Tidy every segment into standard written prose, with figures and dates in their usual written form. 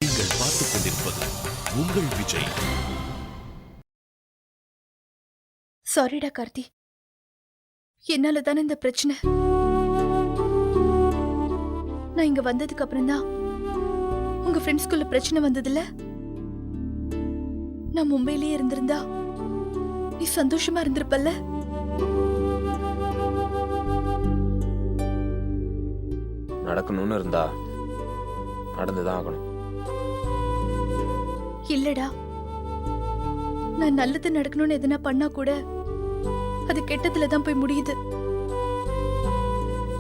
நீங்கள் பார்த்துக் கொண்டிருப்பது உங்கள் விஜய். சாரிடா கார்த்தி, என்னால தானே இந்த பிரச்சனை. நான் இங்க வந்ததுக்கு அப்புறம் தான் உங்க ஃப்ரெண்ட்ஸ்குள்ள பிரச்சனை வந்ததுல. நான் மும்பையிலேயே இருந்திருந்தா நீ சந்தோஷமா இருந்திருப்பல்ல. நடக்கணும்னு இருந்தா நடந்துதான் ஆகணும். இல்லடா, நான் நல்லது நடக்கணும்னு எதனா பண்ணா கூட அது கெட்டதுல தான் போய் முடியுது.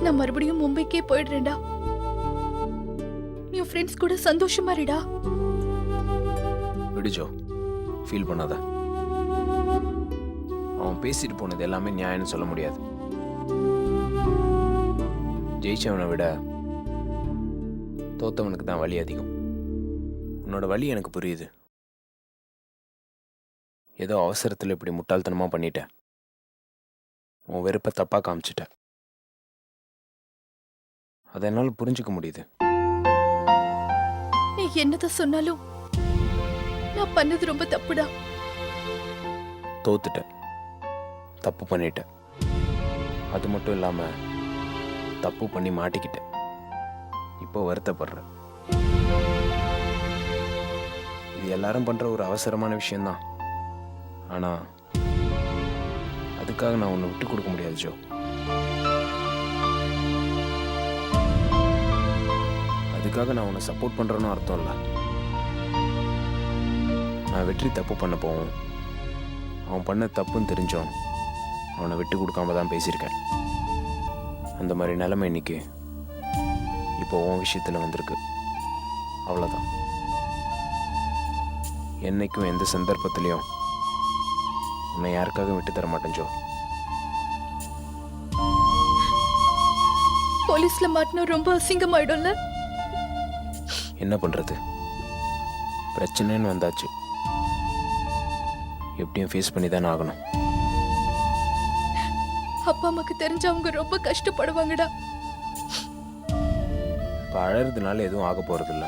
நான் மறுபடியும் மும்பைக்கே போயிடுறேன்டா. நீ ஃப்ரெண்ட்ஸ் கூட சந்தோஷமா இருடா. விடுஜோ, ஃபீல் பண்ணாத. அவன் பேசிட்டு போனது எல்லாமே நியாயம்னு சொல்ல முடியாது. ஜெயிச்சவனை விட தோத்தவனுக்கு தான் வலி அதிகம். உன்னோட வலி எனக்கு புரியுது. ஏதோ அவசரத்தில் இப்படி முட்டாள்தனமா பண்ணிட்ட. உன் வெறுப்பை தப்பா காமிச்சிட்ட. அதை என்னால் புரிஞ்சுக்க முடியுது. நீ என்னதான் சொன்னாலும் நான் பண்ணது ரொம்ப தப்புடா. தோத்துட்ட, தப்பு பண்ணிட்ட. அது மட்டும் இல்லாம தப்பு பண்ணி மாட்டிக்கிட்ட. இப்போ வருத்தப்படுற. இது எல்லாரும் பண்ற ஒரு அவசரமான விஷயம்தான். ஆனா அதுக்காக நான் உன்னை விட்டு கொடுக்க முடியாது ஜோ. அதுக்காக நான் உன்னை சப்போர்ட் பண்றேன்னு அர்த்தம் இல்லை. நான் வெற்றி தப்பு பண்ண போவோம். அவன் பண்ண தப்புன்னு தெரிஞ்சோம் அவனை விட்டு கொடுக்காம தான் பேசியிருக்கேன். அந்த மாதிரி நிலைமை இன்னைக்கு இப்போ உன் விஷயத்தில் வந்திருக்கு. அவ்வளோதான். என்னைக்கும் எந்த சந்தர்ப்பத்திலையும் உன்னை யாருக்காக விட்டு தர மாட்டேன் ஜோ. போலீஸ்ல மாட்டினா ரொம்ப அசிங்கமாயிடும்ல. என்ன பண்றது, பிரச்சனைன்னு வந்தாச்சு. எப்படியும் ஃபேஸ் பண்ணி தானே ஆகணும். அப்பா அம்மாக்கு தெரிஞ்சு அவங்க ரொம்ப கஷ்டப்படுவாங்கடா. இப்போ அழறதுனால எதுவும் ஆக போறதில்ல.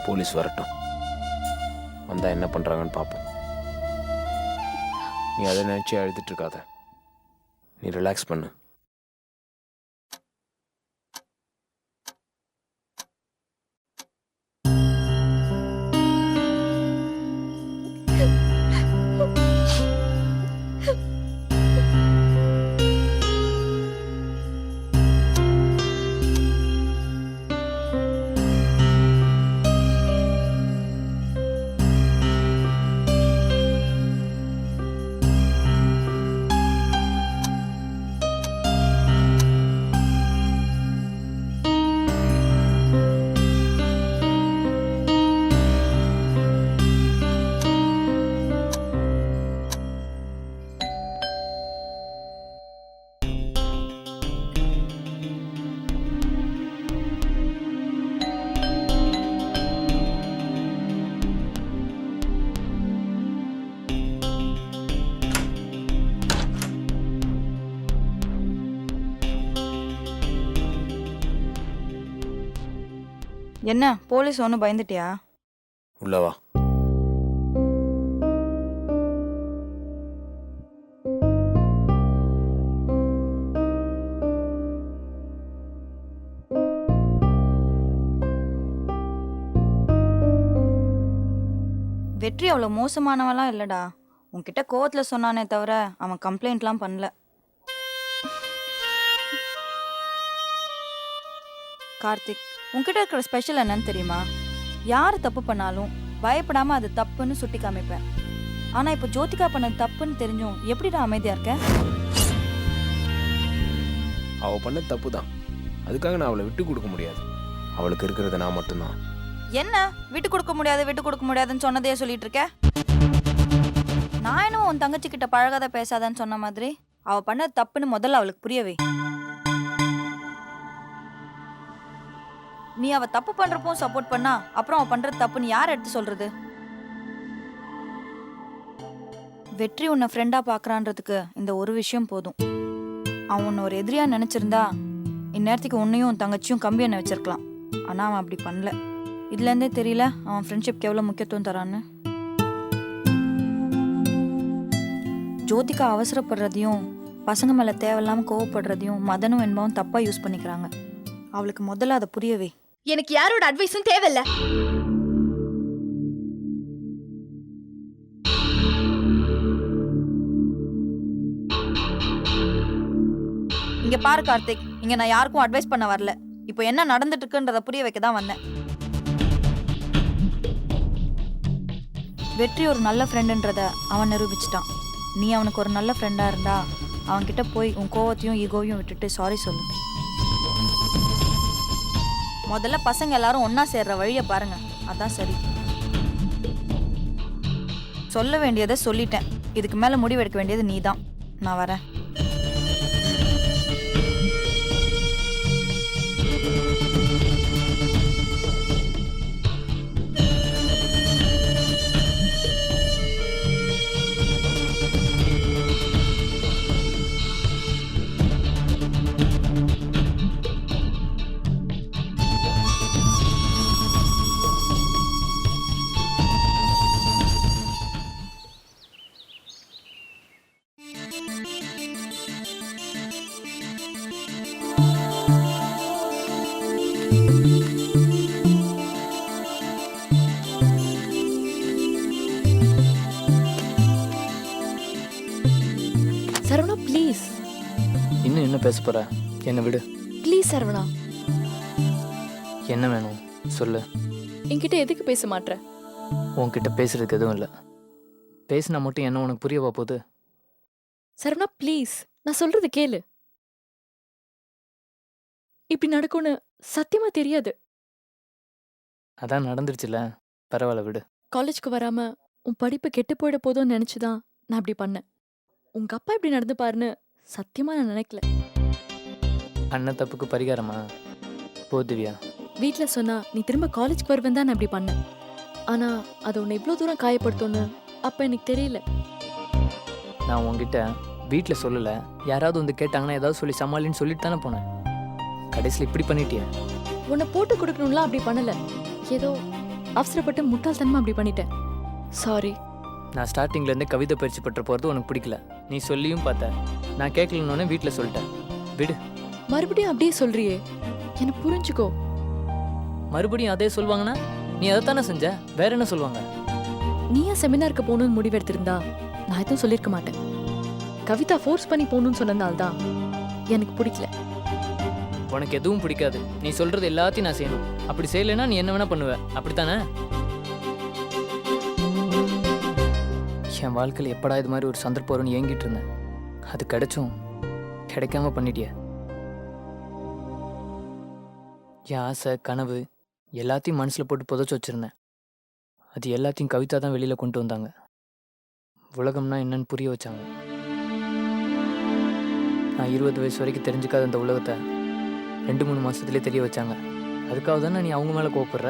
போலீஸ் வரட்டும், வந்தா என்ன பண்றாங்கன்னு பார்ப்போம். நீ அதை நினைச்சு அழுதுட்டு இருக்காத. நீ ரிலாக்ஸ் பண்ணு. என்ன போலீஸ் ஒன்றும் பயந்துட்டியா? உள்ளவா. வெற்றி அவ்வளோ மோசமானவெல்லாம் இல்லைடா. உன்கிட்ட கோவத்தில் சொன்னானே தவிர அவன் கம்ப்ளைண்ட்லாம் பண்ணல. கார்த்திக், உன்கிட்ட இருக்கிற ஸ்பெஷல் என்னன்னு தெரியுமா? யார் தப்பு பண்ணாலும் பயப்படாம அது தப்புன்னு சுட்டி காமிப்பேன். ஆனா இப்போ ஜோதிகா பண்ண தப்புன்னு தெரிஞ்சும் எப்படிடா அமைதியா இருக்க? அவ பண்ண தப்பு தான். அதுக்காக நான் அவளை விட்டு கொடுக்க முடியாது. அவளுக்கு இருக்கிறது நான் மட்டும்தான். என்ன விட்டு கொடுக்க முடியாது விட்டு கொடுக்க முடியாதுன்னு சொன்னதே சொல்லிட்டு இருக்க? நான் என்ன உன் தங்கச்சி கிட்ட பழகாத பேசாதன்னு சொன்ன மாதிரி அவ பண்ண தப்புன்னு முதல்ல அவளுக்கு புரியவே. நீ அவ தப்பு பண்றப்போ சப்போர்ட் பண்ணா அப்புறம் அவ பண்ற தப்புன்னு யார் எடுத்து சொல்றது? வெற்றி உன்னை ஃப்ரெண்டா பாக்குறான்றதுக்கு இந்த ஒரு விஷயம் போதும். அவன் உன்னை ஒரு எதிரியா நினைச்சிருந்தா இந்நேரத்துக்கு உன்னையும் தங்கச்சியும் கம்பி எண்ணெய் வச்சிருக்கலாம். ஆனா அவன் அப்படி பண்ணல. இதுலேருந்தே தெரியல அவன் ஃப்ரெண்ட்ஷிப்க்கு எவ்வளோ முக்கியத்துவம் தரான்னு. ஜோதிகா அவசரப்படுறதையும் பசங்க மேலே தேவையில்லாமல் கோவப்படுறதையும் மதனும் என்பவும் தப்பாக யூஸ் பண்ணிக்கிறாங்க. அவளுக்கு முதல்ல அதை புரியவே. எனக்கு யாரோட அட்வைஸும் தேவையில்ல. இங்க பாரு கார்த்திக், இங்க நான் யாருக்கும் அட்வைஸ் பண்ண வரல. இப்போ என்ன நடந்துட்டு இருக்குன்றத புரிய வைக்க தான் வந்தேன். வெற்றி ஒரு நல்ல ஃப்ரெண்டுன்றத அவன் நிரூபிச்சிட்டான். நீ அவனுக்கு ஒரு நல்ல ஃப்ரெண்டா இருந்தா அவன்கிட்ட போய் உன் கோவத்தையும் ஈகோவையும் விட்டுட்டு சாரி சொல்லு. முதல்ல பசங்க எல்லாரும் ஒண்ணா சேர்ற வழியை பாருங்க, அதான் சரி. சொல்ல வேண்டியதை சொல்லிட்டேன். இதுக்கு மேல முடிவெடுக்க வேண்டியது நீதான். நான் வரேன். சரவணா ப்ளீஸ். இன்னும் என்ன பேச போற? என்னை விடு. ப்ளீஸ் சரவணா. என்ன வேணும் சொல்லு. என்கிட்ட எதுக்கு பேச மாட்ற? உன்கிட்ட பேசுறதுக்கு எதுவும் இல்லை. பேசினா மட்டும் என்ன உனக்கு புரியவா போகுது? சரவணா ப்ளீஸ், நான் சொல்றது கேளு. இப்படி நடக்கும்னு சத்தியமா தெரியாது. அதான் நடந்துருச்சுல, பரவாயில்ல விடு. காலேஜ்க்கு வராம உன் படிப்பு கெட்டு போயிட போதும்னு நினைச்சுதான் நான் அப்படி பண்ணேன். உங்க அப்பா இப்படி நடந்து பாருன்னு சத்தியமா நான் நினைக்கல. அண்ணன் தப்புக்கு பரிகாரமா? போ திவ்யா. வீட்ல சொன்னா நீ திரும்ப காலேஜ்க்கு வருவேன் தான் நான் இப்படி பண்ணேன். ஆனா அது உன்னை இவ்வளவு தூரம் காயப்படுத்தும்னு அப்ப எனக்கு தெரியல. நான் உன்கிட்ட வீட்டில் சொல்லலை, யாராவது வந்து கேட்டாங்கன்னா ஏதாவது சொல்லி சமாளின்னு சொல்லிட்டு தானே போனேன். கடைசியில் இப்படி பண்ணிட்டியே. உன்னை போட்டு கொடுக்கணும்லாம் அப்படி பண்ணல. ஏதோ அவசரப்பட்டு முட்டாள்தனமா அப்படி பண்ணிட்டேன். சாரி. நான் ஸ்டார்டிங்லேருந்தே கவிதை பயிற்சி பெற்ற போகிறது உனக்கு பிடிக்கல. நீ சொல்லியும் பார்த்த, நான் கேட்கலன்னொன்னே வீட்டில் சொல்லிட்டேன். விடு. மறுபடியும் அப்படியே சொல்றியே, எனக்கு புரிஞ்சுக்கோ. மறுபடியும் அதே சொல்லுவாங்கன்னா நீ அதை தானே செஞ்ச, வேற என்ன சொல்லுவாங்க? நீயா செமினாருக்கு போகணும்னு முடிவெடுத்திருந்தா நான் எதுவும் சொல்லியிருக்க மாட்டேன். கவிதா ஃபோர்ஸ் பண்ணி போகணும்னு சொன்னதால்தான் எனக்கு பிடிக்கல. உனக்கு எதுவும் பிடிக்காது, நீ சொல்றது எல்லாத்தையும் நான் செய்யணும். அப்படி செய்யலைன்னா நீ என்ன வேணா பண்ணுவ, அப்படித்தானே? என் வாழ்க்கையில் எப்படா இது மாதிரி ஒரு சந்தர்ப்பம் வரும்னு ஏங்கிட்டு இருந்தேன். அது கிடைச்சும் கிடைக்காம பண்ணிட்டிய. என் ஆசை கனவு எல்லாத்தையும் மனசில் போட்டு புதைச்சி வச்சிருந்தேன். அது எல்லாத்தையும் கவிதா தான் வெளியில் கொண்டு வந்தாங்க. உலகம்னா என்னன்னு புரிய வச்சாங்க. நான் 20 வயசு வரைக்கும் தெரிஞ்சுக்காத அந்த உலகத்தை 2-3 மாசத்துலேயே தெரிய வச்சாங்க. அதுக்காக தானே நீ அவங்க மேலே கோவப்படுற?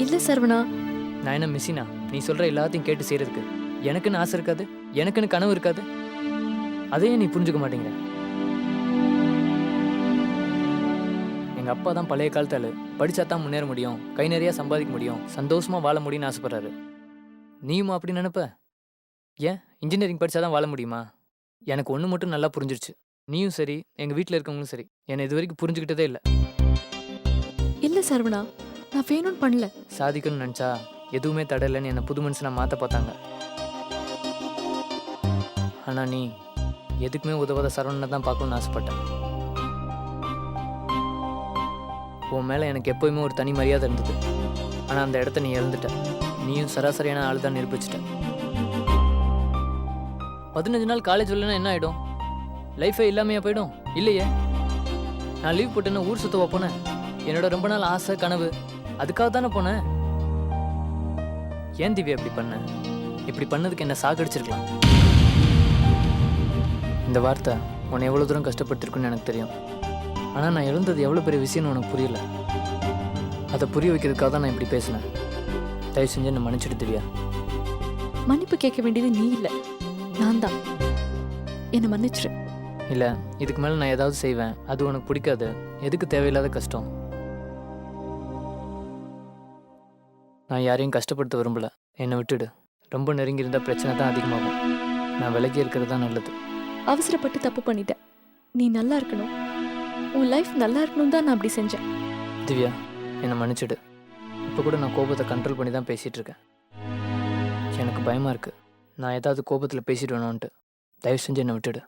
இல்ல சரவணா. நான் என்ன மிஸ்ஸினா நீ சொல்கிற எல்லாத்தையும் கேட்டு செய்கிறதுக்கு? எனக்குன்னு ஆசை இருக்காது, எனக்குன்னு கனவு இருக்காது. அதையே நீ புரிஞ்சுக்க மாட்டேங்கிற. எங்கள் அப்பா தான் பழைய காலத்தால் படித்தா தான் முன்னேற முடியும், கை நிறையா சம்பாதிக்க முடியும், சந்தோஷமாக வாழ முடியும்னு ஆசைப்படுறாரு. நீயும் அப்படி நினைப்ப? ஏன் இன்ஜினியரிங் படித்தா தான் வாழ முடியுமா? எனக்கு ஒன்று மட்டும் நல்லா புரிஞ்சிருச்சு. நீயும் சரி, எங்கள் வீட்டில் இருக்கவங்களும் சரி, என்னை இது வரைக்கும் புரிஞ்சுக்கிட்டதே இல்லை. இல்ல சரவணா, நான் வேணும்னு பண்ணல. சாதிக்கணும்னு நினச்சா எதுவுமே தடையில்லைன்னு என்னை புது மனுஷனை மாற்ற பார்த்தாங்க. ஆனால் நீ எதுக்குமே உதவாத சரவணனை தான் பார்க்கணுன்னு ஆசைப்பட்டேன். உன் மேலே எனக்கு எப்போயுமே ஒரு தனி மரியாதை இருந்தது. ஆனால் அந்த இடத்த நீ இழந்துட்ட. நீயும் சராசரியான ஆள் தான் நிரூபிச்சிட்ட. 15 நாள் காலேஜ் வரலன்னா என்ன ஆகிடும்? லைஃபே இல்லாமையா போயிடும்? இல்லையே. நான் லீவ் போட்டேன்னா ஊர் சுத்தவா போனேன்? என்னோட ரொம்ப நாள் ஆசை கனவு அதுக்காக தானே போனேன். ஏன் திவ்யா இப்படி பண்ண? இப்படி பண்ணதுக்கு என்ன சாகடிச்சிருக்கலாம். இந்த வார்த்தை உன்னை எவ்வளோ தூரம் கஷ்டப்பட்டுருக்குன்னு எனக்கு தெரியும். ஆனால் நான் இழந்தது எவ்வளோ பெரிய விஷயம்னு உனக்கு புரியல. அதை புரிய வைக்கிறதுக்காக தான் நான் இப்படி பேசினேன். தயவு செஞ்சு என்னை மன்னிச்சிடு திவ்யா. மன்னிப்பு கேட்க வேண்டியது நீ இல்ல, நான் தான். என்னை மன்னிச்சிரு. இல்லை, இதுக்கு மேலே நான் ஏதாவது செய்வேன், அது உனக்கு பிடிக்காது. எதுக்கு தேவையில்லாத கஷ்டம்? நான் யாரையும் கஷ்டப்படுத்த விரும்பல. என்னை விட்டுடு. ரொம்ப நெருங்கி இருந்தால் பிரச்சனை தான் அதிகமாகும். நான் விலகி இருக்கிறது தான் நல்லது. அவசரப்பட்டு தப்பு பண்ணிட்டேன். நீ நல்லா இருக்கணும், உன் லைஃப் நல்லா இருக்கணும் தான் நான் அப்படி செஞ்சேன். திவ்யா, என்னை மன்னிச்சிடு. இப்போ கூட நான் கோபத்தை கண்ட்ரோல் பண்ணி தான் பேசிகிட்டு இருக்கேன். எனக்கு பயமாக இருக்குது. நான் ஏதாவது கோபத்தில் பேசிடுவேணுன்ட்டு. தயவு செஞ்சு என்னை விட்டுடு.